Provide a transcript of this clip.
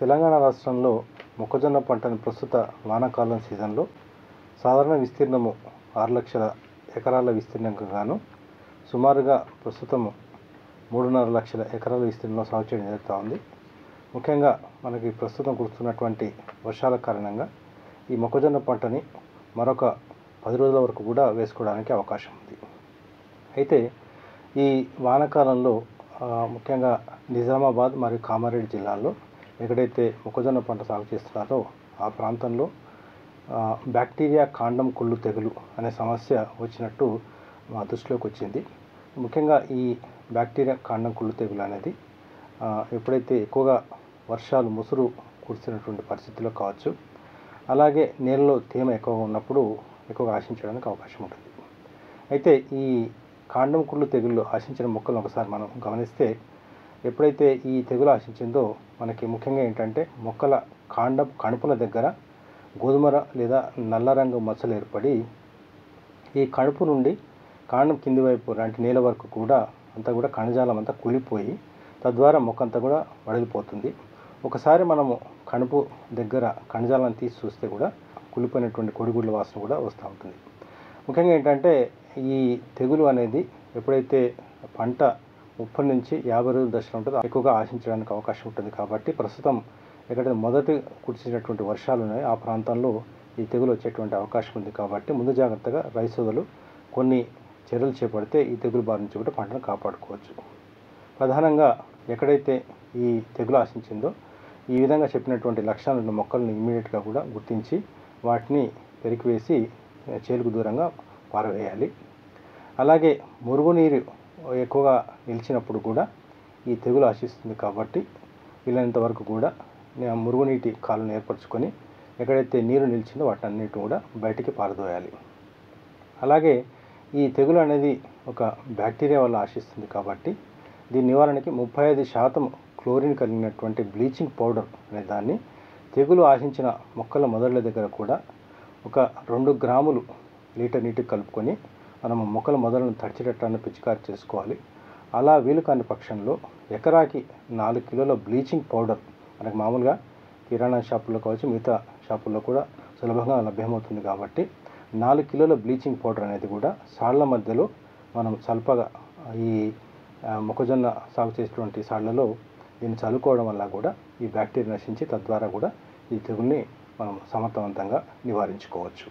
తెలంగాణ రాష్ట్రంలో మొక్కజొన్న పంటను ప్రస్తుత వానాకాలం సీజన్లో సాధారణ విస్తీర్ణము 6 లక్షల ఎకరాల విస్తీర్ణంకు గాను సుమారుగా ప్రస్తుతం 3.5 లక్షల ఎకరాల విస్తీర్ణంలో సాగు చేయడం జరుగుతూ ఉంది. ముఖ్యంగా మనకి ప్రస్తుతం కురుస్తున్నటువంటి వర్షాల కారణంగా ఈ మొక్కజొన్న పంటని మరొక 10 రోజుల వరకు కూడా వేసుకోవడానికి అవకాశం ఉంది. అయితే ఈ వానాకాలంలో ముఖ్యంగా నిజామాబాద్ మరియు కామారెడ్డి జిల్లాల్లో ఎక్కడైతే మొక్కజొన్న పంట సాగు చేస్తున్నారో ఆ ప్రాంతంలో బ్యాక్టీరియా కాండం కుళ్ళు తెగులు అనే సమస్య వచ్చినట్టు మా దృష్టిలోకి వచ్చింది. ముఖ్యంగా ఈ బ్యాక్టీరియా కాండం కుళ్ళు తెగులు అనేది ఎప్పుడైతే ఎక్కువగా వర్షాలు ముసురు కురిసినటువంటి పరిస్థితుల్లో కావచ్చు, అలాగే నేలలో తేమ ఎక్కువగా ఉన్నప్పుడు ఎక్కువగా ఆశించడానికి అవకాశం ఉంటుంది. అయితే ఈ కాండం కుళ్ళు తెగుళ్ళు ఆశించిన మొక్కలను ఒకసారి మనం గమనిస్తే, ఎప్పుడైతే ఈ తెగులు ఆశించిందో మనకి ముఖ్యంగా ఏంటంటే మొక్కల కాండం కణుపుల దగ్గర గోధుమ లేదా నల్ల రంగు మచ్చలు ఏర్పడి ఈ కణుపు నుండి కాండం కింది వైపు లాంటి నేల వరకు కూడా అంతా కూడా కణజాలం అంతా కుళ్ళిపోయి తద్వారా మొక్క అంతా కూడా వడిలిపోతుంది. ఒకసారి మనము కణుపు దగ్గర కణజాలాన్ని తీసి చూస్తే కూడా కుళ్ళిపోయినటువంటి కొడిగుడ్ల వాసన కూడా వస్తూ ఉంటుంది. ముఖ్యంగా ఏంటంటే ఈ తెగులు అనేది ఎప్పుడైతే పంట 30 నుంచి 50 రోజుల దశలో ఉంటుందో ఎక్కువగా ఆశించడానికి అవకాశం ఉంటుంది. కాబట్టి ప్రస్తుతం ఎక్కడైతే మొదటి కురిసినటువంటి వర్షాలు ఉన్నాయో ఆ ప్రాంతంలో ఈ తెగులు వచ్చేటువంటి అవకాశం ఉంది. కాబట్టి ముందు జాగ్రత్తగా రైతు సోదరులు కొన్ని చర్యలు చేపడితే ఈ తెగులు బారి నుంచి కూడా పంటను కాపాడుకోవచ్చు. ప్రధానంగా ఎక్కడైతే ఈ తెగులు ఆశించిందో ఈ విధంగా చెప్పినటువంటి లక్షణాలను మొక్కలను ఇమ్మీడియట్గా కూడా గుర్తించి వాటిని పెరికివేసి చేలుకు దూరంగా పారవేయాలి. అలాగే మురుగునీరు ఎక్కువగా నిలిచినప్పుడు కూడా ఈ తెగులు ఆశిస్తుంది. కాబట్టి వీలైనంత వరకు కూడా మురుగునీటి కాలువను ఏర్పరచుకొని ఎక్కడైతే నీరు నిలిచిందో వాటిని అన్నిటి కూడా బయటికి పారదోయాలి. అలాగే ఈ తెగులు అనేది ఒక బ్యాక్టీరియా వల్ల ఆశిస్తుంది. కాబట్టి దీని నివారణకి 35% క్లోరిన్ కలిగినటువంటి బ్లీచింగ్ పౌడర్ అనే దాన్ని తెగులు ఆశించిన మొక్కల మొదళ్ళ దగ్గర కూడా ఒక 2 గ్రాములు లీటర్ నీటికి కలుపుకొని మనము మొక్కల మొదలను తడిచేటట్టు పిచికారి చేసుకోవాలి. అలా వీలు కాని పక్షంలో ఎకరాకి 4 కిలోల బ్లీచింగ్ పౌడర్ మనకు మామూలుగా కిరాణా షాపుల్లో కావచ్చు, మిగతా షాపుల్లో కూడా సులభంగా లభ్యమవుతుంది. కాబట్టి 4 కిలోల బ్లీచింగ్ పౌడర్ అనేది కూడా సాళ్ల మధ్యలో మనం చల్పగా ఈ మొక్కజొన్న సాగు చేసేటువంటి సాళ్లలో దీన్ని చల్లుకోవడం వల్ల కూడా ఈ బ్యాక్టీరియా నశించి తద్వారా కూడా ఈ తెగుల్ని మనం సమర్థవంతంగా నివారించుకోవచ్చు.